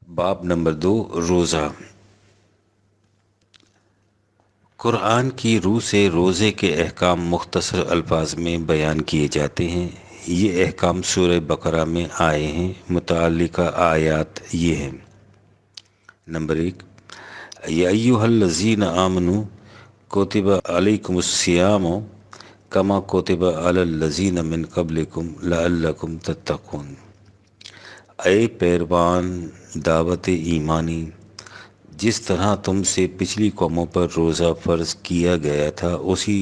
باب نمبر 2، روزہ۔ قرآن کی روح سے روزے کے احکام مختصر الفاظ میں بیان کیے جاتے ہیں۔ یہ احکام سورہ بقرہ میں آئے ہیں۔ متعلقہ آیات یہ ہیں۔ نمبر 1، یا ایھا الذین آمنوا کتب علیکم الصیام کما کتب علی الذین من قبلکم لعلکم تتقون۔ اے پیروان دعوت ایمانی، جس طرح تم سے پچھلی قوموں پر روزہ فرض کیا گیا تھا اسی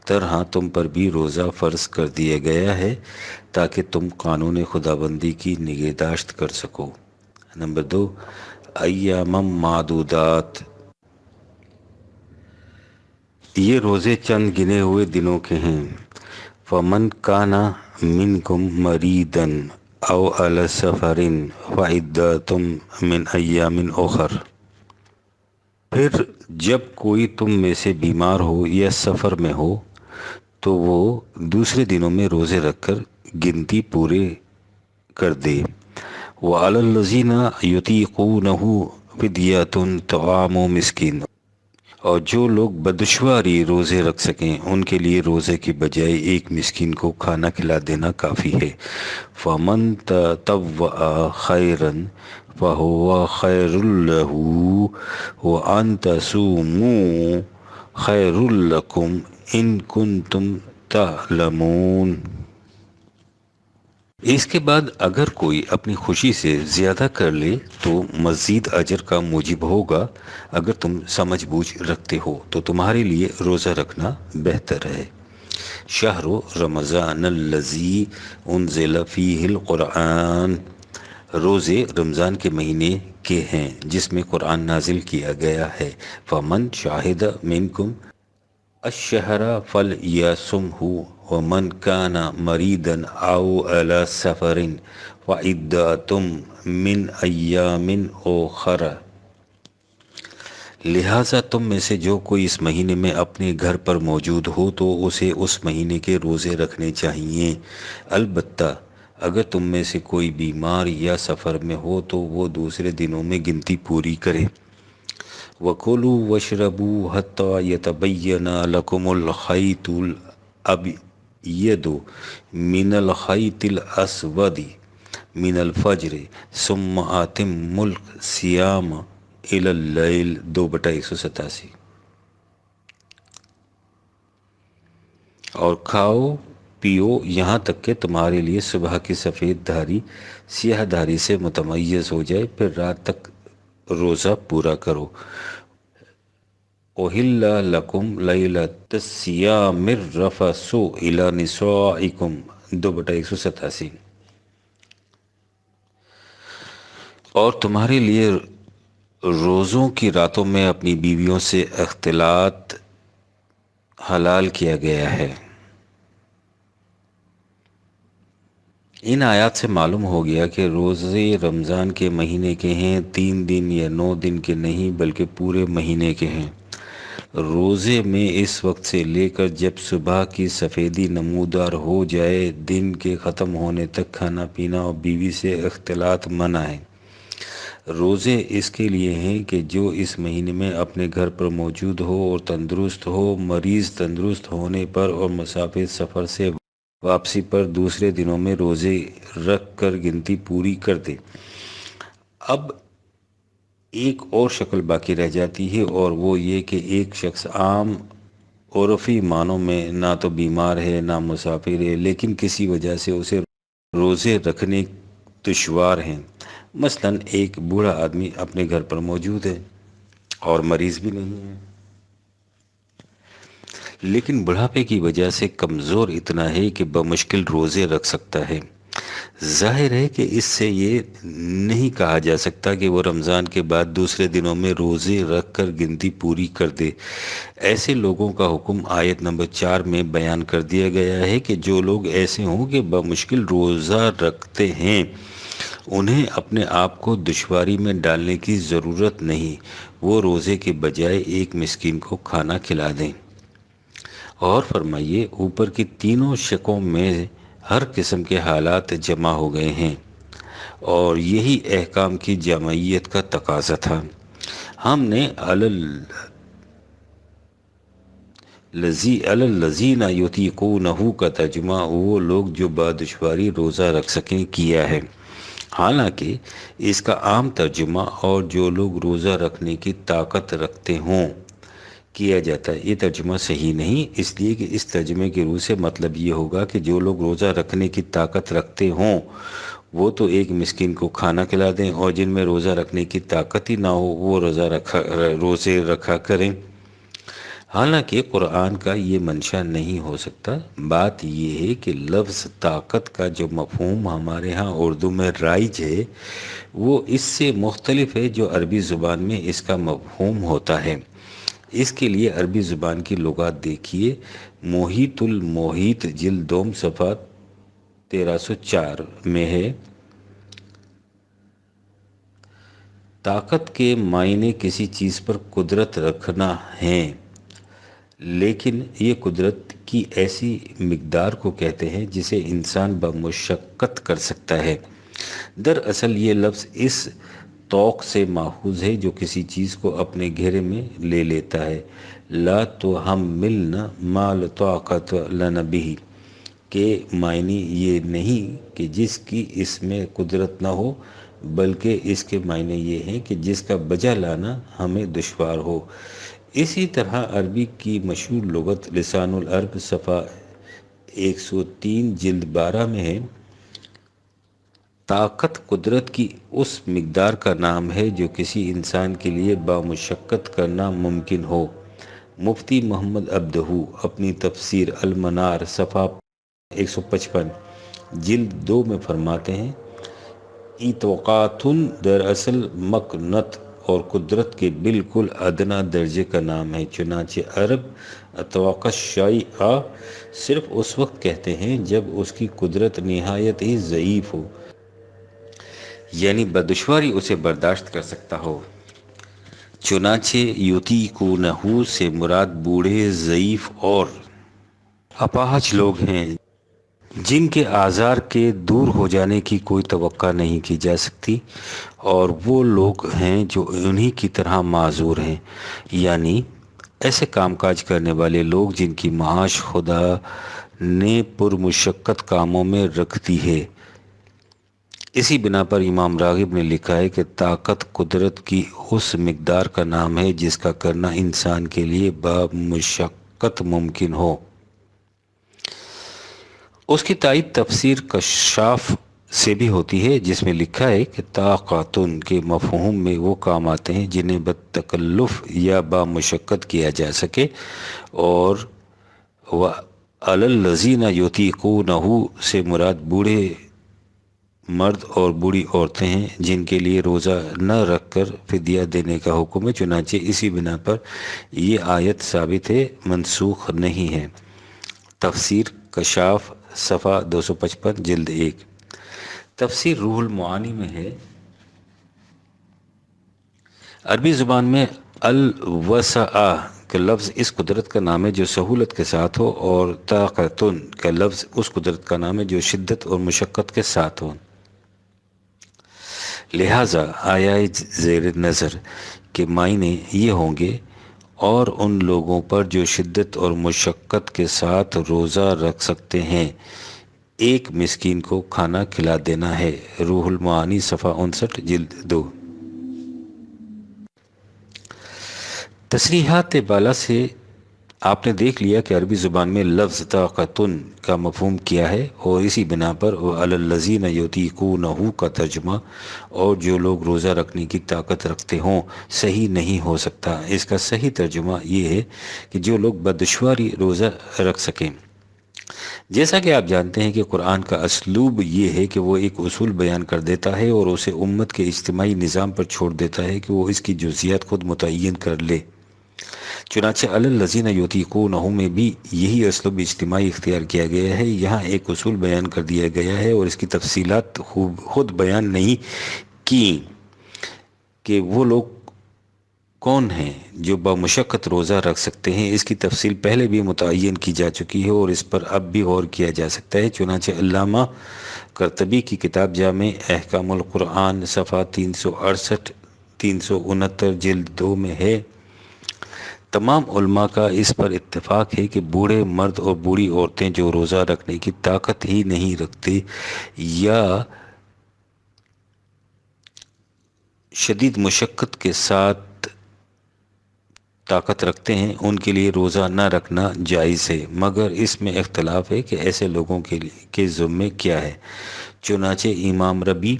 طرح تم پر بھی روزہ فرض کر دیا گیا ہے تاکہ تم قانون خداوندی کی نگہداشت کر سکو۔ نمبر 2، ایام معدودات، یہ روزے چند گنے ہوئے دنوں کے ہیں۔ فمن کان منکم مریضا او علی سفر فعدۃ من ایام اخر۔ پھر جب کوئی تم میں سے بیمار ہو یا سفر میں ہو تو وہ دوسرے دنوں میں روزے رکھ کر گنتی پورے کر دے۔ وعلی الذین یطیقونہ فدیۃ طعام مسکین، اور جو لوگ بدشواری روزے رکھ سکیں ان کے لیے روزے کی بجائے ایک مسکین کو کھانا کھلا دینا کافی ہے۔ فمن تطوع خیرا فہو خیر لہ وان تصوموا خیر لکم ان کنتم تعلمون۔ اس کے بعد اگر کوئی اپنی خوشی سے زیادہ کر لے تو مزید اجر کا موجب ہوگا۔ اگر تم سمجھ بوجھ رکھتے ہو تو تمہارے لیے روزہ رکھنا بہتر ہے۔ شہر رمضان الذی انزل فیہ القرآن، روزے رمضان کے مہینے کے ہیں جس میں قرآن نازل کیا گیا ہے۔ فمن شاہد منکم الشہر فلیصمہ ومن کان مریضا او علی سفر فعدۃ من ایام اخر۔ لہٰذا تم میں سے جو کوئی اس مہینے میں اپنے گھر پر موجود ہو تو اسے اس مہینے کے روزے رکھنے چاہیے۔ البتہ اگر تم میں سے کوئی بیمار یا سفر میں ہو تو وہ دوسرے دنوں میں گنتی پوری کرے۔ وَكُلُوا وَاشْرَبُوا حَتَّى يَتَبَيَّنَ لَكُمُ الْخَيْطُ الْأَبْيَضُ مِنَ الْخَيْطِ الْأَسْوَدِ مِنَ الْفَجْرِ ثُمَّ أَتِمُّوا الصِّيَامَ إِلَى اللَّيْلِ 2/187۔ اور کھاؤ پیو یہاں تک کہ تمہارے لیے صبح کی سفید دھاری سیاہ دھاری سے متمیز ہو جائے، پھر رات تک روزہ پورا کرو۔ أُحِلَّ لَكُمْ لَيْلَةَ الصِّيَامِ الرَّفَثُ إِلَى نِسَائِكُمْ 2/187۔ اور تمہارے لیے روزوں کی راتوں میں اپنی بیویوں سے اختلاط حلال کیا گیا ہے۔ ان آیات سے معلوم ہو گیا کہ روزے رمضان کے مہینے کے ہیں، 3 دن یا 9 دن کے نہیں بلکہ پورے مہینے کے ہیں۔ روزے میں اس وقت سے لے کر جب صبح کی سفیدی نمودار ہو جائے دن کے ختم ہونے تک کھانا پینا اور بیوی سے اختلاط منع ہے۔ روزے اس کے لیے ہیں کہ جو اس مہینے میں اپنے گھر پر موجود ہو اور تندرست ہو، مریض تندرست ہونے پر اور مسافر سفر سے واپسی پر دوسرے دنوں میں روزے رکھ کر گنتی پوری کر دے۔ اب ایک اور شکل باقی رہ جاتی ہے اور وہ یہ کہ ایک شخص عام عرفی معنوں میں نہ تو بیمار ہے نہ مسافر ہے لیکن کسی وجہ سے اسے روزے رکھنے دشوار ہیں۔ مثلا ایک بوڑھا آدمی اپنے گھر پر موجود ہے اور مریض بھی نہیں ہے لیکن بڑھاپے کی وجہ سے کمزور اتنا ہے کہ بمشکل روزے رکھ سکتا ہے۔ ظاہر ہے کہ اس سے یہ نہیں کہا جا سکتا کہ وہ رمضان کے بعد دوسرے دنوں میں روزے رکھ کر گنتی پوری کر دے۔ ایسے لوگوں کا حکم آیت نمبر 4 میں بیان کر دیا گیا ہے کہ جو لوگ ایسے ہوں کہ بمشکل روزہ رکھتے ہیں انہیں اپنے آپ کو دشواری میں ڈالنے کی ضرورت نہیں، وہ روزے کے بجائے ایک مسکین کو کھانا کھلا دیں۔ اور فرمائیے اوپر کی تینوں شقوں میں ہر قسم کے حالات جمع ہو گئے ہیں اور یہی احکام کی جامعیت کا تقاضا تھا۔ ہم نے الذین یطیقونہ کا ترجمہ وہ لوگ جو بادشواری روزہ رکھ سکیں کیا ہے، حالانکہ اس کا عام ترجمہ اور جو لوگ روزہ رکھنے کی طاقت رکھتے ہوں کیا جاتا ہے۔ یہ ترجمہ صحیح نہیں، اس لیے کہ اس ترجمے کی روح سے مطلب یہ ہوگا کہ جو لوگ روزہ رکھنے کی طاقت رکھتے ہوں وہ تو ایک مسکین کو کھانا کھلا دیں، اور جن میں روزہ رکھنے کی طاقت ہی نہ ہو وہ روزے رکھا کریں۔ حالانکہ قرآن کا یہ منشا نہیں ہو سکتا۔ بات یہ ہے کہ لفظ طاقت کا جو مفہوم ہمارے ہاں اردو میں رائج ہے وہ اس سے مختلف ہے جو عربی زبان میں اس کا مفہوم ہوتا ہے۔ اس کے لیے عربی زبان کی لغات دیکھیے، محیط المحیط جلد دوم صفحہ 1304 میں ہے، طاقت کے معنی کسی چیز پر قدرت رکھنا ہے، لیکن یہ قدرت کی ایسی مقدار کو کہتے ہیں جسے انسان بمشقت کر سکتا ہے۔ دراصل یہ لفظ اس طوق سے ماخوذ ہے جو کسی چیز کو اپنے گھیرے میں لے لیتا ہے۔ لا تحملنا ما لا طاقت لنا به کے معنی یہ نہیں کہ جس کی اس میں قدرت نہ ہو، بلکہ اس کے معنی یہ ہیں کہ جس کا بجا لانا ہمیں دشوار ہو۔ اسی طرح عربی کی مشہور لغت لسان العرب صفحہ 103 جلد 12 میں ہے، طاقت قدرت کی اس مقدار کا نام ہے جو کسی انسان کے لیے بامشقت کرنا ممکن ہو۔ مفتی محمد عبدہ اپنی تفسیر المنار صفحہ 155 جلد 2 میں فرماتے ہیں، اتوقاتن دراصل مکنت اور قدرت کے بالکل ادنا درجے کا نام ہے۔ چنانچہ عرب اتوقع شیء صرف اس وقت کہتے ہیں جب اس کی قدرت نہایت ہی ضعیف ہو، یعنی بدشواری اسے برداشت کر سکتا ہو۔ چنانچہ یطیقونہ سے مراد بوڑھے، ضعیف اور اپاہج لوگ ہیں جن کے آزار کے دور ہو جانے کی کوئی توقع نہیں کی جا سکتی، اور وہ لوگ ہیں جو انہی کی طرح معذور ہیں، یعنی ایسے کام کاج کرنے والے لوگ جن کی معاش خدا نے پرمشقت کاموں میں رکھ دی ہے۔ اسی بنا پر امام راغب نے لکھا ہے کہ طاقت قدرت کی اس مقدار کا نام ہے جس کا کرنا انسان کے لیے بمشقت ممکن ہو۔ اس کی تائید تفسیر کشاف سے بھی ہوتی ہے جس میں لکھا ہے کہ طاقتن کے مفہوم میں وہ کام آتے ہیں جنہیں بتکلف یا بامشقت کیا جا سکے، اور وَعَلَى الَّذِينَ يُطِيقُونَهُ سے مراد بوڑھے مرد اور بوڑھی عورتیں ہیں جن کے لیے روزہ نہ رکھ کر فدیہ دینے کا حکم ہے۔ چنانچہ اسی بنا پر یہ آیت ثابت ہے، منسوخ نہیں ہے۔ تفسیر کشاف صفحہ 255 جلد 1۔ تفسیر روح المعانی میں ہے، عربی زبان میں الوسع کا لفظ اس قدرت کا نام ہے جو سہولت کے ساتھ ہو، اور طاقتن کا لفظ اس قدرت کا نام ہے جو شدت اور مشقت کے ساتھ ہو۔ لہٰذا آیا زیر نظر کے معنی یہ ہوں گے، اور ان لوگوں پر جو شدت اور مشقت کے ساتھ روزہ رکھ سکتے ہیں ایک مسکین کو کھانا کھلا دینا ہے۔ روح المعانی صفحہ 59 جلد 2۔ تصریحات بالا سے آپ نے دیکھ لیا کہ عربی زبان میں لفظ طاقتن کا مفہوم کیا ہے، اور اسی بنا پر وَعَلَى الَّذِينَ يُطِيقُونَهُ کا ترجمہ اور جو لوگ روزہ رکھنے کی طاقت رکھتے ہوں صحیح نہیں ہو سکتا۔ اس کا صحیح ترجمہ یہ ہے کہ جو لوگ بدشواری روزہ رکھ سکیں۔ جیسا کہ آپ جانتے ہیں کہ قرآن کا اسلوب یہ ہے کہ وہ ایک اصول بیان کر دیتا ہے اور اسے امت کے اجتماعی نظام پر چھوڑ دیتا ہے کہ وہ اس کی جزئیات خود متعین کر لے۔ چنانچہ علی الذین یطیقونہ میں بھی یہی اسلوب اجتماعی اختیار کیا گیا ہے۔ یہاں ایک اصول بیان کر دیا گیا ہے اور اس کی تفصیلات خود بیان نہیں کی کہ وہ لوگ کون ہیں جو بمشقت روزہ رکھ سکتے ہیں، اس کی تفصیل پہلے بھی متعین کی جا چکی ہے اور اس پر اب بھی غور کیا جا سکتا ہے۔ چنانچہ علامہ قرطبی کی کتاب جامع احکام القرآن صفحہ 368 369 جلد 2 میں ہے: تمام علماء کا اس پر اتفاق ہے کہ بوڑھے مرد اور بوڑھی عورتیں جو روزہ رکھنے کی طاقت ہی نہیں رکھتے یا شدید مشقت کے ساتھ طاقت رکھتے ہیں، ان کے لیے روزہ نہ رکھنا جائز ہے، مگر اس میں اختلاف ہے کہ ایسے لوگوں کے ذمے کیا ہے۔ چنانچہ امام ربی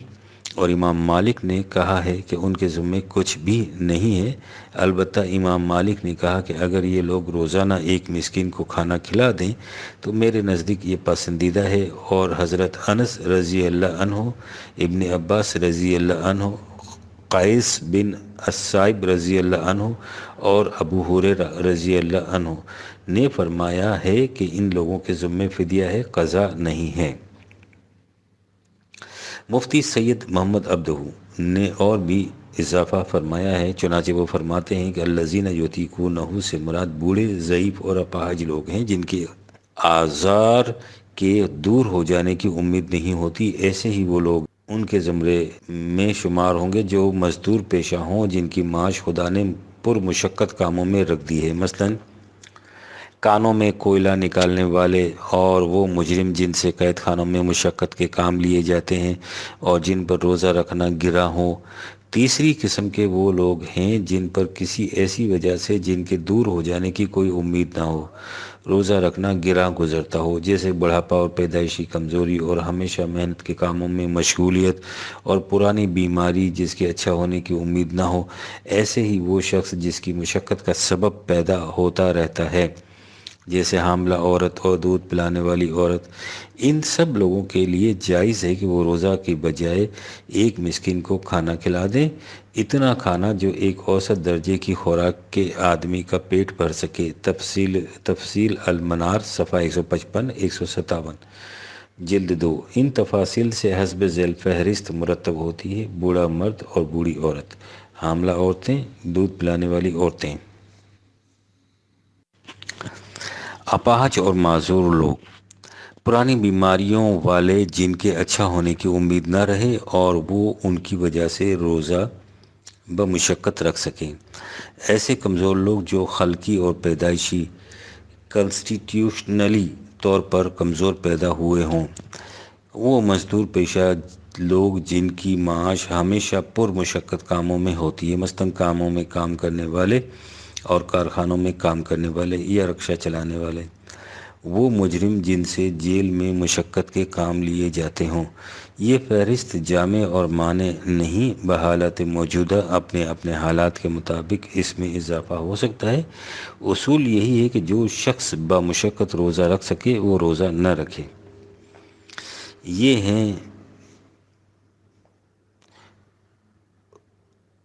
اور امام مالک نے کہا ہے کہ ان کے ذمے کچھ بھی نہیں ہے۔ البتہ امام مالک نے کہا کہ اگر یہ لوگ روزانہ ایک مسکین کو کھانا کھلا دیں تو میرے نزدیک یہ پسندیدہ ہے، اور حضرت انس رضی اللہ عنہ، ابن عباس رضی اللہ عنہ، قیس بن السائب رضی اللہ عنہ اور ابو ہریرہ رضی اللہ عنہ نے فرمایا ہے کہ ان لوگوں کے ذمے فدیہ ہے، قضا نہیں ہے۔ مفتی سید محمد عبدہ نے اور بھی اضافہ فرمایا ہے، چنانچہ وہ فرماتے ہیں کہ الذین یطیقونہ سے مراد بوڑھے، ضعیف اور اپاہج لوگ ہیں جن کے آزار کے دور ہو جانے کی امید نہیں ہوتی۔ ایسے ہی وہ لوگ ان کے زمرے میں شمار ہوں گے جو مزدور پیشہ ہوں، جن کی معاش خدا نے پر مشقت کاموں میں رکھ دی ہے، مثلاً کانوں میں کوئلہ نکالنے والے، اور وہ مجرم جن سے قید خانوں میں مشقت کے کام لیے جاتے ہیں اور جن پر روزہ رکھنا گرا ہو۔ تیسری قسم کے وہ لوگ ہیں جن پر کسی ایسی وجہ سے جن کے دور ہو جانے کی کوئی امید نہ ہو روزہ رکھنا گراں گزرتا ہو، جیسے بڑھاپا اور پیدائشی کمزوری اور ہمیشہ محنت کے کاموں میں مشغولیت اور پرانی بیماری جس کے اچھا ہونے کی امید نہ ہو۔ ایسے ہی وہ شخص جس کی مشقت کا سبب پیدا ہوتا رہتا ہے، جیسے حاملہ عورت اور دودھ پلانے والی عورت، ان سب لوگوں کے لیے جائز ہے کہ وہ روزہ کی بجائے ایک مسکین کو کھانا کھلا دیں، اتنا کھانا جو ایک اوسط درجے کی خوراک کے آدمی کا پیٹ بھر سکے۔ تفصیل المنار صفحہ 155 157 جلد 2۔ ان تفاصیل سے حسب ذیل فہرست مرتب ہوتی ہے: بوڑھا مرد اور بوڑھی عورت، حاملہ عورتیں، دودھ پلانے والی عورتیں، اپاہج اور معذور لوگ، پرانی بیماریوں والے جن کے اچھا ہونے کی امید نہ رہے اور وہ ان کی وجہ سے روزہ بمشقت رکھ سکیں، ایسے کمزور لوگ جو خلقی اور پیدائشی کنسٹیٹیوشنلی طور پر کمزور پیدا ہوئے ہوں، وہ مزدور پیشہ لوگ جن کی معاش ہمیشہ پر مشقت کاموں میں ہوتی ہے، مثلاً کاموں میں کام کرنے والے اور کارخانوں میں کام کرنے والے یا رکشہ چلانے والے، وہ مجرم جن سے جیل میں مشقت کے کام لیے جاتے ہوں۔ یہ فہرست جامع اور مانع نہیں، بحالت موجودہ اپنے اپنے حالات کے مطابق اس میں اضافہ ہو سکتا ہے۔ اصول یہی ہے کہ جو شخص بمشقت روزہ رکھ سکے وہ روزہ نہ رکھے۔ یہ ہیں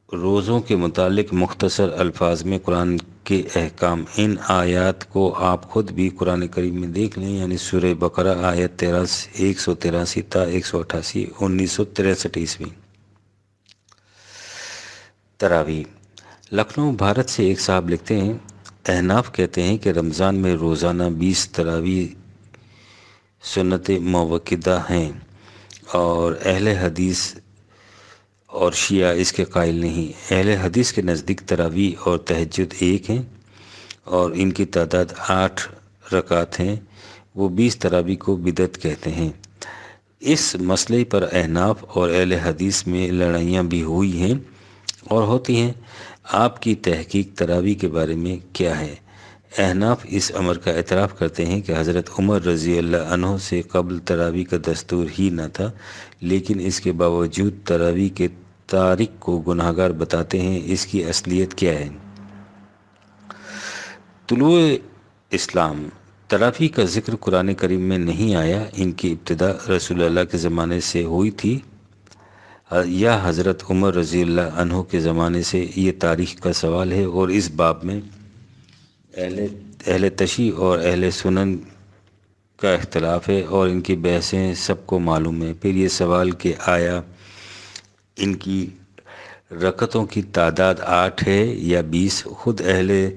روزوں کے متعلق مختصر الفاظ میں قرآن کے احکام۔ ان آیات کو آپ خود بھی قرآن کریم میں دیکھ لیں، یعنی سورہ بقرہ آیت 183 تا 188 1963 عیسوی۔ تراویح۔ لکھنؤ بھارت سے ایک صاحب لکھتے ہیں، احناف کہتے ہیں کہ رمضان میں روزانہ 20 تراویح سنت موقدہ ہیں، اور اہل حدیث اور شیعہ اس کے قائل نہیں۔ اہل حدیث کے نزدیک تراویح اور تہجد ایک ہیں اور ان کی تعداد 8 رکعت ہیں، وہ 20 تراویح کو بدعت کہتے ہیں۔ اس مسئلے پر احناف اور اہل حدیث میں لڑائیاں بھی ہوئی ہیں اور ہوتی ہیں۔ آپ کی تحقیق تراویح کے بارے میں کیا ہے؟ احناف اس امر کا اعتراف کرتے ہیں کہ حضرت عمر رضی اللہ عنہ سے قبل تراویح کا دستور ہی نہ تھا، لیکن اس کے باوجود تراویح کے تارک کو گناہگار بتاتے ہیں۔ اس کی اصلیت کیا ہے؟ طلوع اسلام۔ تراویح کا ذکر قرآن کریم میں نہیں آیا۔ ان کی ابتدا رسول اللہ کے زمانے سے ہوئی تھی یا حضرت عمر رضی اللہ عنہ کے زمانے سے، یہ تاریخ کا سوال ہے، اور اس باب میں اہل تشیع اور اہل سنن کا اختلاف ہے اور ان کی بحثیں سب کو معلوم ہے۔ پھر یہ سوال کہ آیا ان کی رکعتوں کی تعداد 8 ہے یا 20، خود اہل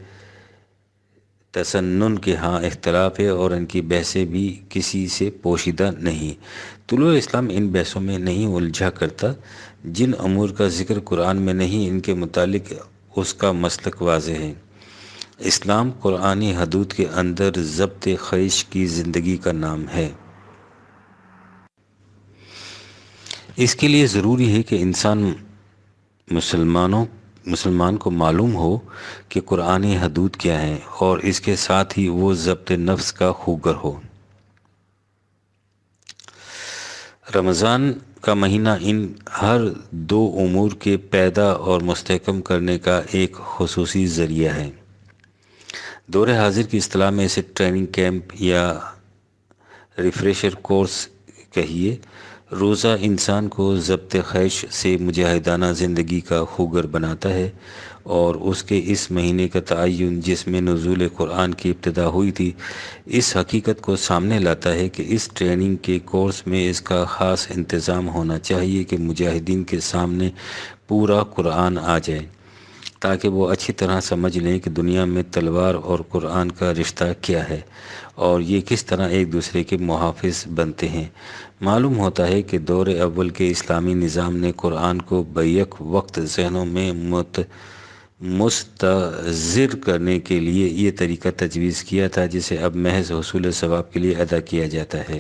تسنن کے ہاں اختلاف ہے اور ان کی بحثیں بھی کسی سے پوشیدہ نہیں۔ طلوع اسلام ان بحثوں میں نہیں الجھا کرتا۔ جن امور کا ذکر قرآن میں نہیں، ان کے متعلق اس کا مسلک واضح ہے۔ اسلام قرآنی حدود کے اندر ضبط خیش کی زندگی کا نام ہے۔ اس کے لیے ضروری ہے کہ مسلمان کو معلوم ہو کہ قرآنی حدود کیا ہیں، اور اس کے ساتھ ہی وہ ضبط نفس کا خوگر ہو۔ رمضان کا مہینہ ان ہر دو امور کے پیدا اور مستحکم کرنے کا ایک خصوصی ذریعہ ہے۔ دور حاضر کی اصطلاح میں اسے ٹریننگ کیمپ یا ریفریشر کورس کہیے۔ روزہ انسان کو ضبط خیش سے مجاہدانہ زندگی کا خوگر بناتا ہے، اور اس کے اس مہینے کا تعین جس میں نزول قرآن کی ابتدا ہوئی تھی، اس حقیقت کو سامنے لاتا ہے کہ اس ٹریننگ کے کورس میں اس کا خاص انتظام ہونا چاہیے کہ مجاہدین کے سامنے پورا قرآن آ جائے، تاکہ وہ اچھی طرح سمجھ لیں کہ دنیا میں تلوار اور قرآن کا رشتہ کیا ہے، اور یہ کس طرح ایک دوسرے کے محافظ بنتے ہیں۔ معلوم ہوتا ہے کہ دور اول کے اسلامی نظام نے قرآن کو بیک وقت ذہنوں میں مستحضر کرنے کے لیے یہ طریقہ تجویز کیا تھا، جسے اب محض حصول ثواب کے لیے ادا کیا جاتا ہے۔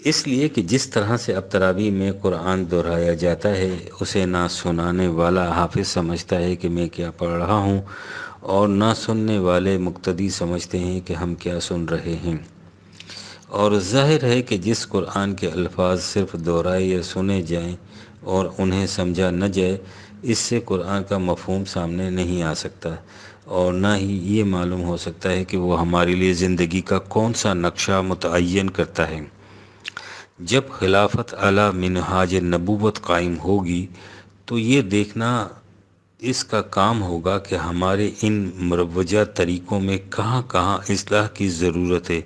اس لیے کہ جس طرح سے اب تراویح میں قرآن دہرایا جاتا ہے، اسے نہ سنانے والا حافظ سمجھتا ہے کہ میں کیا پڑھ رہا ہوں، اور نہ سننے والے مقتدی سمجھتے ہیں کہ ہم کیا سن رہے ہیں۔ اور ظاہر ہے کہ جس قرآن کے الفاظ صرف دہرائے یا سنے جائیں اور انہیں سمجھا نہ جائے، اس سے قرآن کا مفہوم سامنے نہیں آ سکتا، اور نہ ہی یہ معلوم ہو سکتا ہے کہ وہ ہمارے لیے زندگی کا کون سا نقشہ متعین کرتا ہے۔ جب خلافت علی منہاج نبوت قائم ہوگی تو یہ دیکھنا اس کا کام ہوگا کہ ہمارے ان مروجہ طریقوں میں کہاں کہاں اصلاح کی ضرورت ہے۔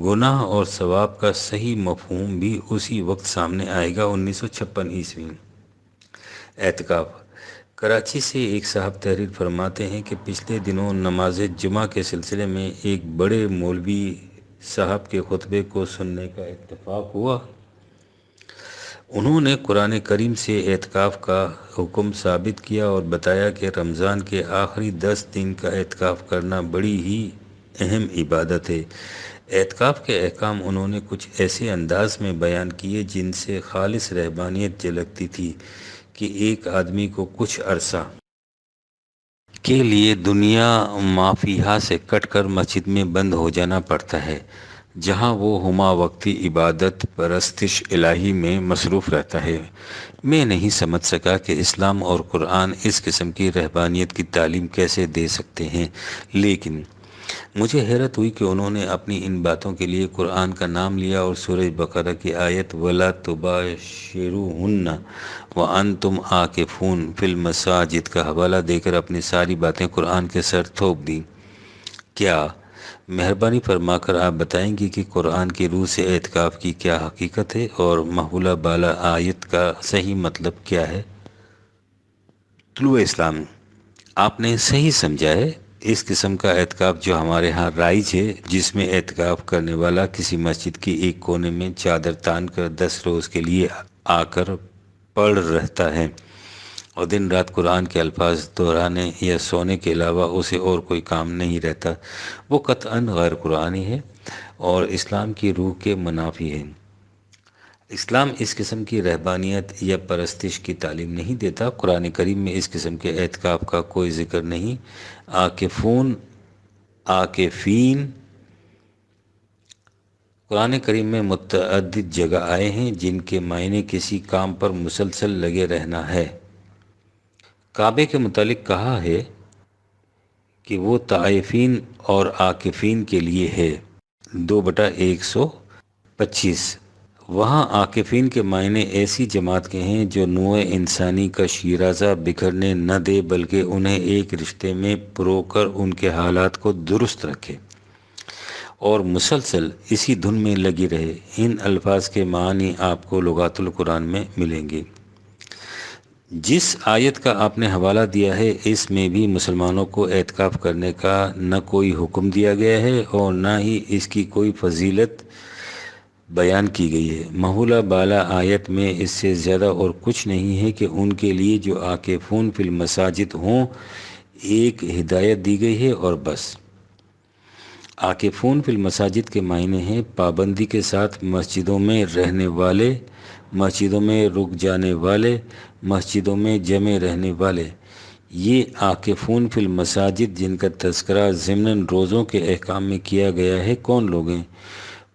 گناہ اور ثواب کا صحیح مفہوم بھی اسی وقت سامنے آئے گا۔ 1956 اعتکاف۔ کراچی سے ایک صاحب تحریر فرماتے ہیں کہ پچھلے دنوں نماز جمعہ کے سلسلے میں ایک بڑے مولوی صاحب کے خطبے کو سننے کا اتفاق ہوا۔ انہوں نے قرآن کریم سے اعتکاف کا حکم ثابت کیا اور بتایا کہ رمضان کے آخری 10 دن کا اعتکاف کرنا بڑی ہی اہم عبادت ہے۔ اعتکاف کے احکام انہوں نے کچھ ایسے انداز میں بیان کیے جن سے خالص رہبانیت جھلکتی تھی کہ ایک آدمی کو کچھ عرصہ کے لیے دنیا مافیہا سے کٹ کر مسجد میں بند ہو جانا پڑتا ہے، جہاں وہ ہمہ وقتی عبادت پرستش الہی میں مصروف رہتا ہے۔ میں نہیں سمجھ سکا کہ اسلام اور قرآن اس قسم کی رہبانیت کی تعلیم کیسے دے سکتے ہیں، لیکن مجھے حیرت ہوئی کہ انہوں نے اپنی ان باتوں کے لیے قرآن کا نام لیا اور سورہ بقرہ کی آیت وَلَا تُبَاشِرُوهُنَّ وَأَنْتُمْ عَاكِفُونَ فِي الْمَسَاجِدِ کا حوالہ دے کر اپنی ساری باتیں قرآن کے سر تھوپ دیں۔ کیا مہربانی فرما کر آپ بتائیں گی کہ قرآن کی روح سے اعتکاف کی کیا حقیقت ہے اور محولہ بالا آیت کا صحیح مطلب کیا ہے؟ طلوع اسلام۔ آپ نے صحیح سمجھا ہے۔ اس قسم کا اعتکاف جو ہمارے ہاں رائج ہے، جس میں اعتکاف کرنے والا کسی مسجد کی ایک کونے میں چادر تان کر 10 روز کے لیے آ کر پڑھ رہتا ہے اور دن رات قرآن کے الفاظ دہرانے یا سونے کے علاوہ اسے اور کوئی کام نہیں رہتا، وہ قطعاً غیر قرآنی ہے اور اسلام کی روح کے منافی ہے۔ اسلام اس قسم کی رہبانیت یا پرستش کی تعلیم نہیں دیتا۔ قرآن کریم میں اس قسم کے اعتکاف کا کوئی ذکر نہیں۔ عاکفین قرآن کریم میں متعدد جگہ آئے ہیں جن کے معنی کسی کام پر مسلسل لگے رہنا ہے۔ کعبے کے متعلق کہا ہے کہ وہ طائفین اور عاکفین کے لیے ہے، 2/125۔ وہاں عاکفین کے معنی ایسی جماعت کے ہیں جو نوع انسانی کا شیرازہ بکھرنے نہ دے بلکہ انہیں ایک رشتے میں پرو کر ان کے حالات کو درست رکھے، اور مسلسل اسی دھن میں لگی رہے۔ ان الفاظ کے معنی آپ کو لغات القرآن میں ملیں گے۔ جس آیت کا آپ نے حوالہ دیا ہے اس میں بھی مسلمانوں کو اعتکاف کرنے کا نہ کوئی حکم دیا گیا ہے اور نہ ہی اس کی کوئی فضیلت بیان کی گئی ہے۔ محولہ بالا آیت میں اس سے زیادہ اور کچھ نہیں ہے کہ ان کے لیے جو عاکفون فی المساجد ہوں ایک ہدایت دی گئی ہے اور بس۔ عاکفون فی المساجد کے معنی ہیں پابندی کے ساتھ مسجدوں میں رہنے والے، مسجدوں میں رک جانے والے، مسجدوں میں جمع رہنے والے۔ یہ عاکفون فی المساجد جن کا تذکرہ ضمن روزوں کے احکام میں کیا گیا ہے کون لوگ ہیں؟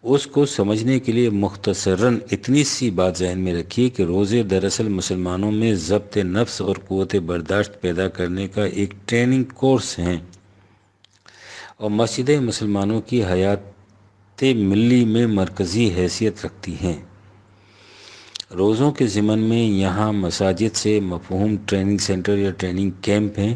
اس کو سمجھنے کے لیے مختصراً اتنی سی بات ذہن میں رکھیے کہ روزے دراصل مسلمانوں میں ضبط نفس اور قوت برداشت پیدا کرنے کا ایک ٹریننگ کورس ہیں، اور مسجدیں مسلمانوں کی حیات ملی میں مرکزی حیثیت رکھتی ہیں۔ روزوں کے ضمن میں یہاں مساجد سے مفہوم ٹریننگ سینٹر یا ٹریننگ کیمپ ہیں۔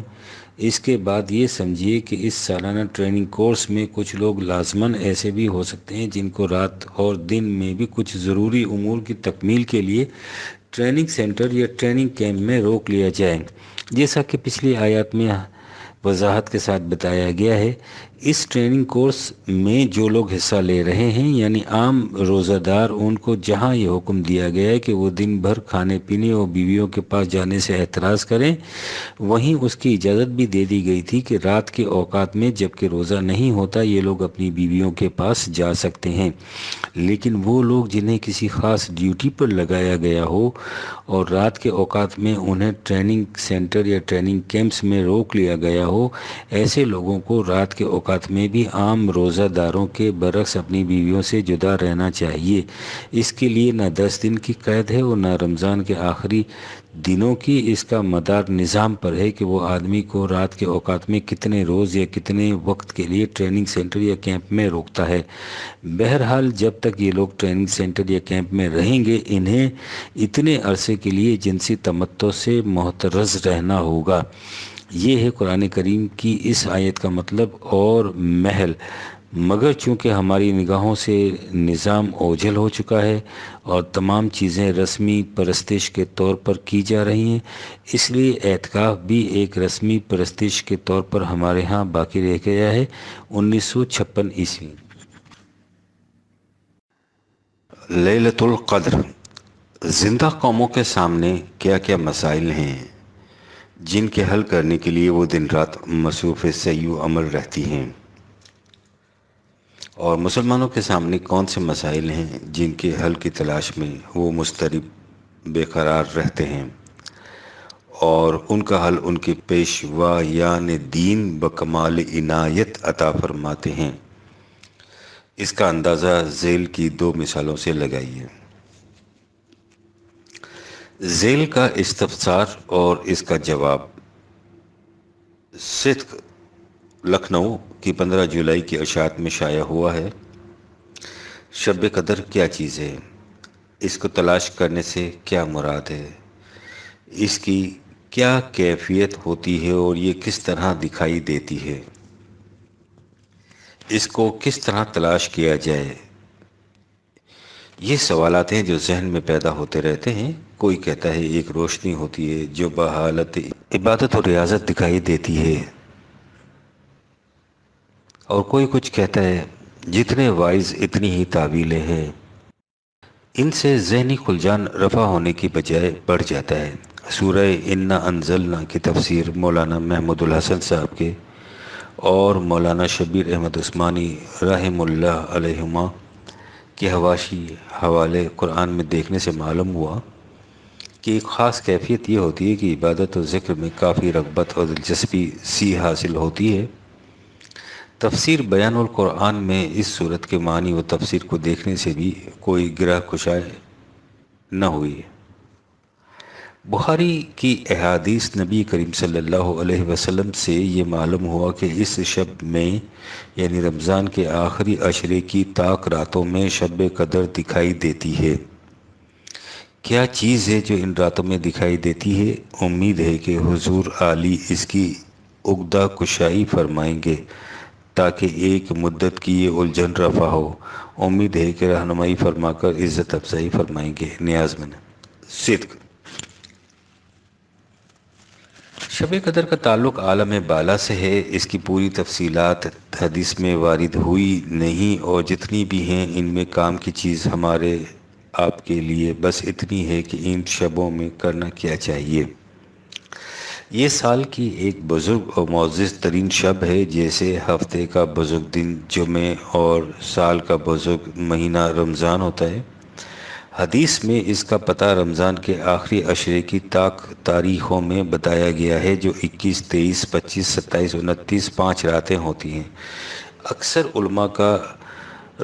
اس کے بعد یہ سمجھیے کہ اس سالانہ ٹریننگ کورس میں کچھ لوگ لازماً ایسے بھی ہو سکتے ہیں جن کو رات اور دن میں بھی کچھ ضروری امور کی تکمیل کے لیے ٹریننگ سینٹر یا ٹریننگ کیمپ میں روک لیا جائے، جیسا کہ پچھلی آیات میں وضاحت کے ساتھ بتایا گیا ہے۔ اس ٹریننگ کورس میں جو لوگ حصہ لے رہے ہیں یعنی عام روزہ دار، ان کو جہاں یہ حکم دیا گیا ہے کہ وہ دن بھر کھانے پینے اور بیویوں کے پاس جانے سے احتراز کریں، وہیں اس کی اجازت بھی دے دی گئی تھی کہ رات کے اوقات میں جب کہ روزہ نہیں ہوتا یہ لوگ اپنی بیویوں کے پاس جا سکتے ہیں، لیکن وہ لوگ جنہیں کسی خاص ڈیوٹی پر لگایا گیا ہو اور رات کے اوقات میں انہیں ٹریننگ سینٹر یا ٹریننگ کیمپس میں روک لیا گیا ہو، ایسے لوگوں کو رات کے اوقات میں بھی عام روزہ داروں کے برعکس اپنی بیویوں سے جدا رہنا چاہیے۔ اس کے لیے نہ 10 دن کی قید ہے اور نہ رمضان کے آخری دنوں کی، اس کا مدار نظام پر ہے کہ وہ آدمی کو رات کے اوقات میں کتنے روز یا کتنے وقت کے لیے ٹریننگ سینٹر یا کیمپ میں روکتا ہے۔ بہرحال جب تک یہ لوگ ٹریننگ سینٹر یا کیمپ میں رہیں گے انہیں اتنے عرصے کے لیے جنسی تمتع سے محترز رہنا ہوگا۔ یہ ہے قرآن کریم کی اس آیت کا مطلب اور محل، مگر چونکہ ہماری نگاہوں سے نظام اوجھل ہو چکا ہے اور تمام چیزیں رسمی پرستش کے طور پر کی جا رہی ہیں، اس لیے اعتکاف بھی ایک رسمی پرستش کے طور پر ہمارے ہاں باقی رہ گیا ہے۔ 1956 عیسوی۔ لیلۃ القدر۔ زندہ قوموں کے سامنے کیا کیا مسائل ہیں جن کے حل کرنے کے لیے وہ دن رات مصروف سعی و عمل رہتی ہیں، اور مسلمانوں کے سامنے کون سے مسائل ہیں جن کے حل کی تلاش میں وہ مضطرب بے قرار رہتے ہیں، اور ان کا حل ان کے پیشوایان دین بکمال عنایت عطا فرماتے ہیں۔ اس کا اندازہ ذیل کی 2 مثالوں سے لگائیے۔ ذیل کا استفسار اور اس کا جواب۔ صدق لکھنؤ کی 15 جولائی کی اشاعت میں شائع ہوا ہے۔ شب قدر کیا چیز ہے؟ اس کو تلاش کرنے سے کیا مراد ہے؟ اس کی کیا کیفیت ہوتی ہے اور یہ کس طرح دکھائی دیتی ہے؟ اس کو کس طرح تلاش کیا جائے؟ یہ سوالات ہیں جو ذہن میں پیدا ہوتے رہتے ہیں۔ کوئی کہتا ہے ایک روشنی ہوتی ہے جو بحالت عبادت اور ریاضت دکھائی دیتی ہے، اور کوئی کچھ کہتا ہے جتنے وائز اتنی ہی تعویلیں ہیں۔ ان سے ذہنی خلجان رفع ہونے کی بجائے بڑھ جاتا ہے۔ سورہ انا انزلنا کی تفسیر مولانا محمود الحسن صاحب کے اور مولانا شبیر احمد عثمانی رحم اللہ علیہما کے حواشی حوالے قرآن میں دیکھنے سے معلوم ہوا کہ ایک خاص کیفیت یہ ہوتی ہے کہ عبادت و ذکر میں کافی رغبت اور دلچسپی سی حاصل ہوتی ہے۔ تفسیر بیان القرآن میں اس صورت کے معنی و تفسیر کو دیکھنے سے بھی کوئی گرہ کشائی نہ ہوئی ہے۔ بخاری کی احادیث نبی کریم صلی اللہ علیہ وسلم سے یہ معلوم ہوا کہ اس شب میں یعنی رمضان کے آخری عشرے کی طاق راتوں میں شب قدر دکھائی دیتی ہے۔ کیا چیز ہے جو ان راتوں میں دکھائی دیتی ہے؟ امید ہے کہ حضور عالی اس کی عقدہ کشائی فرمائیں گے تاکہ ایک مدت کی یہ الجھن رفع ہو۔ امید ہے کہ رہنمائی فرما کر عزت افزائی فرمائیں گے۔ نیاز مند صدق۔ شب قدر کا تعلق عالم بالا سے ہے۔ اس کی پوری تفصیلات حدیث میں وارد ہوئی نہیں، اور جتنی بھی ہیں ان میں کام کی چیز ہمارے آپ کے لیے بس اتنی ہے کہ ان شبوں میں کرنا کیا چاہیے۔ یہ سال کی ایک بزرگ اور معزز ترین شب ہے، جیسے ہفتے کا بزرگ دن جمعہ اور سال کا بزرگ مہینہ رمضان ہوتا ہے۔ حدیث میں اس کا پتہ رمضان کے آخری عشرے کی تاریخوں میں بتایا گیا ہے، جو 21، 23، 25، 27، 29 5 راتیں ہوتی ہیں۔ اکثر علماء کا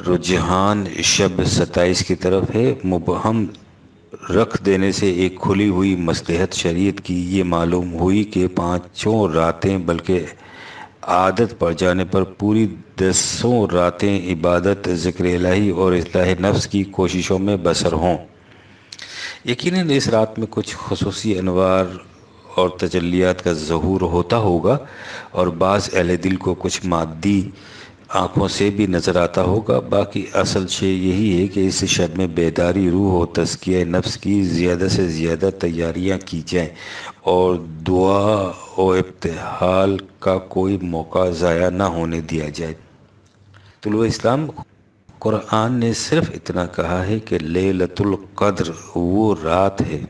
رجحان شب 27 کی طرف ہے۔ مبہم رکھ دینے سے ایک کھلی ہوئی مصلحت شریعت کی یہ معلوم ہوئی کہ 5 راتیں بلکہ عادت پڑ جانے پر پوری 10 راتیں عبادت، ذکر الہی اور اصلاح نفس کی کوششوں میں بسر ہوں۔ یقیناً اس رات میں کچھ خصوصی انوار اور تجلیات کا ظہور ہوتا ہوگا، اور بعض اہل دل کو کچھ مادی آنکھوں سے بھی نظر آتا ہوگا۔ باقی اصل شے یہی ہے کہ اس شب میں بیداری روح و تزکیہ نفس کی زیادہ سے زیادہ تیاریاں کی جائیں، اور دعا و ابتہال کا کوئی موقع ضائع نہ ہونے دیا جائے۔ طلوع اسلام قرآن نے صرف اتنا کہا ہے کہ لیلۃ القدر وہ رات ہے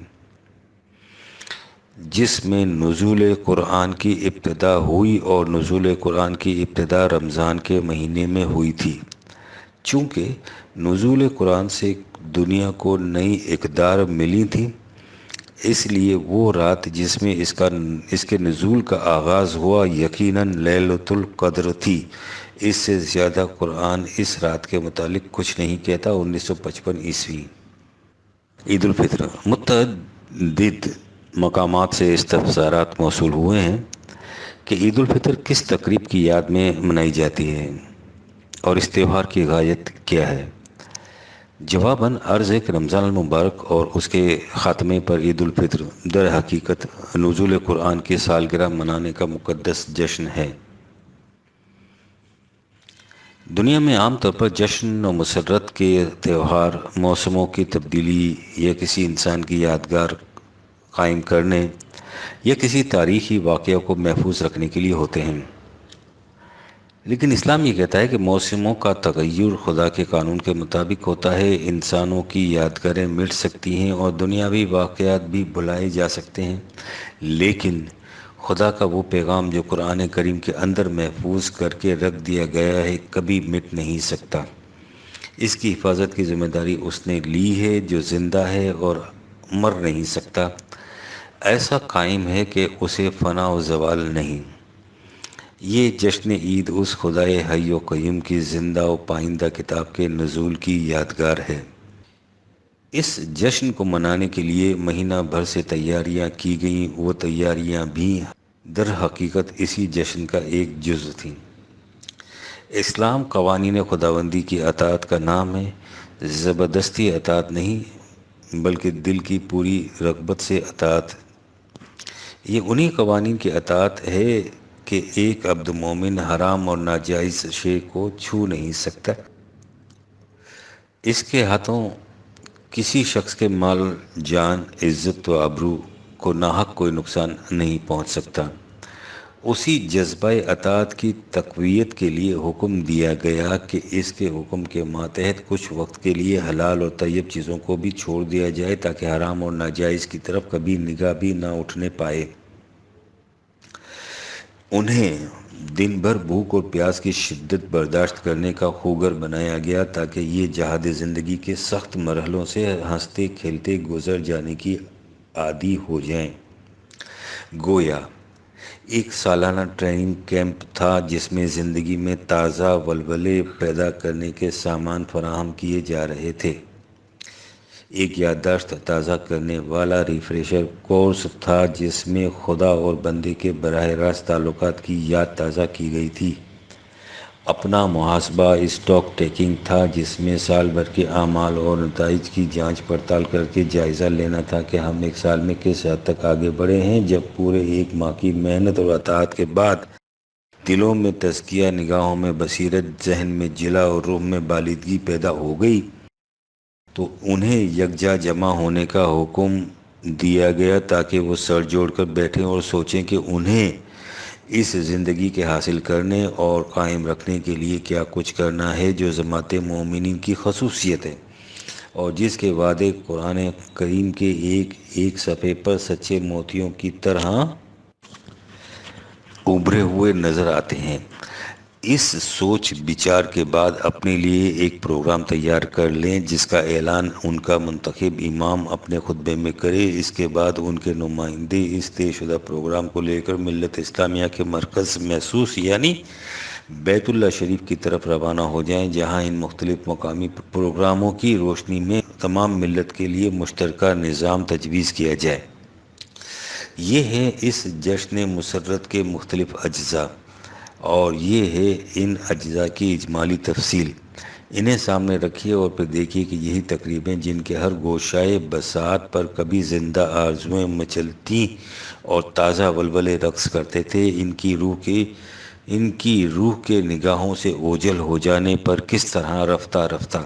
جس میں نزول قرآن کی ابتدا ہوئی، اور نزول قرآن کی ابتدا رمضان کے مہینے میں ہوئی تھی۔ چونکہ نزول قرآن سے دنیا کو نئی اقدار ملی تھی، اس لیے وہ رات جس میں اس کے نزول کا آغاز ہوا یقیناً لیلۃ القدر تھی۔ اس سے زیادہ قرآن اس رات کے متعلق کچھ نہیں کہتا۔ 1955 عیسوی۔ عید الفطر۔ متعدد مقامات سے استفسارات موصول ہوئے ہیں کہ عید الفطر کس تقریب کی یاد میں منائی جاتی ہے اور اس تہوار کی غایت کیا ہے؟ جواباً عرض ہے کہ رمضان المبارک اور اس کے خاتمے پر عید الفطر در حقیقت نزول قرآن کی سالگرہ منانے کا مقدس جشن ہے۔ دنیا میں عام طور پر جشن و مسرت کے تہوار موسموں کی تبدیلی یا کسی انسان کی یادگار قائم کرنے یا کسی تاریخی واقعہ کو محفوظ رکھنے کے لیے ہوتے ہیں، لیکن اسلام یہ کہتا ہے کہ موسموں کا تغیر خدا کے قانون کے مطابق ہوتا ہے۔ انسانوں کی یادگاریں مٹ سکتی ہیں اور دنیاوی واقعات بھی بھلائے جا سکتے ہیں، لیکن خدا کا وہ پیغام جو قرآن کریم کے اندر محفوظ کر کے رکھ دیا گیا ہے کبھی مٹ نہیں سکتا۔ اس کی حفاظت کی ذمہ داری اس نے لی ہے جو زندہ ہے اور مر نہیں سکتا، ایسا قائم ہے کہ اسے فنا و زوال نہیں۔ یہ جشن عید اس خدائے حی و قیوم کی زندہ و پائندہ کتاب کے نزول کی یادگار ہے۔ اس جشن کو منانے کے لیے مہینہ بھر سے تیاریاں کی گئیں، وہ تیاریاں بھی در حقیقت اسی جشن کا ایک جزو تھیں۔ اسلام قوانین خداوندی کی اطاعت کا نام ہے، زبردستی اطاعت نہیں بلکہ دل کی پوری رغبت سے اطاعت۔ یہ انہی قوانین کی اطاعت ہے کہ ایک عبد مومن حرام اور ناجائز شے کو چھو نہیں سکتا، اس کے ہاتھوں کسی شخص کے مال، جان، عزت و آبرو کو ناحق کوئی نقصان نہیں پہنچ سکتا۔ اسی جذبہ اطاعت کی تقویت کے لیے حکم دیا گیا کہ اس کے حکم کے ماتحت کچھ وقت کے لیے حلال اور طیب چیزوں کو بھی چھوڑ دیا جائے تاکہ حرام اور ناجائز کی طرف کبھی نگاہ بھی نہ اٹھنے پائے۔ انہیں دن بھر بھوک اور پیاس کی شدت برداشت کرنے کا خوگر بنایا گیا تاکہ یہ جہاد زندگی کے سخت مرحلوں سے ہنستے کھیلتے گزر جانے کی عادی ہو جائیں۔ گویا ایک سالانہ ٹریننگ کیمپ تھا جس میں زندگی میں تازہ ولولے پیدا کرنے کے سامان فراہم کیے جا رہے تھے۔ ایک یادداشت تازہ کرنے والا ریفریشر کورس تھا جس میں خدا اور بندے کے براہ راست تعلقات کی یاد تازہ کی گئی تھی۔ اپنا محاسبہ اسٹاک ٹیکنگ تھا جس میں سال بھر کے اعمال اور نتائج کی جانچ پڑتال کر کے جائزہ لینا تھا کہ ہم ایک سال میں کس حد تک آگے بڑھے ہیں، جب پورے ایک ماہ کی محنت اور اطاعت کے بعد دلوں میں تزکیہ، نگاہوں میں بصیرت، ذہن میں جلا اور روح میں بالغی پیدا ہو گئی تو انہیں یکجا جمع ہونے کا حکم دیا گیا تاکہ وہ سر جوڑ کر بیٹھیں اور سوچیں کہ انہیں اس زندگی کے حاصل کرنے اور قائم رکھنے کے لیے کیا کچھ کرنا ہے، جو جماعت مومنین کی خصوصیت ہے اور جس کے وعدے قرآن کریم کے ایک ایک صفحے پر سچے موتیوں کی طرح ابھرے ہوئے نظر آتے ہیں۔ اس سوچ بچار کے بعد اپنے لیے ایک پروگرام تیار کر لیں جس کا اعلان ان کا منتخب امام اپنے خطبے میں کرے۔ اس کے بعد ان کے نمائندے اس طے شدہ پروگرام کو لے کر ملت اسلامیہ کے مرکز محسوس یعنی بیت اللہ شریف کی طرف روانہ ہو جائیں، جہاں ان مختلف مقامی پروگراموں کی روشنی میں تمام ملت کے لیے مشترکہ نظام تجویز کیا جائے۔ یہ ہے اس جشن مسرت کے مختلف اجزاء اور یہ ہے ان اجزاء کی اجمالی تفصیل۔ انہیں سامنے رکھیے اور پھر دیکھیے کہ یہی تقریبیں جن کے ہر گوشائے بساط پر کبھی زندہ آرزویں مچلتی اور تازہ ولولے رقص کرتے تھے، ان کی روح کے نگاہوں سے اوجھل ہو جانے پر کس طرح رفتہ رفتہ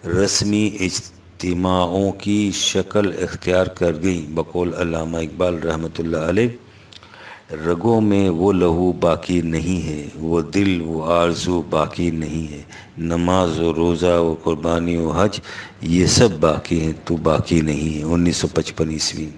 رسمی اجتماعوں کی شکل اختیار کر گئیں۔ بقول علامہ اقبال رحمۃ اللہ علیہ، رگوں میں وہ لہو باقی نہیں ہے، وہ دل وہ آرزو باقی نہیں ہے، نماز و روزہ و قربانی و حج یہ سب باقی ہیں، تو باقی نہیں ہے۔ 1955 عیسوی۔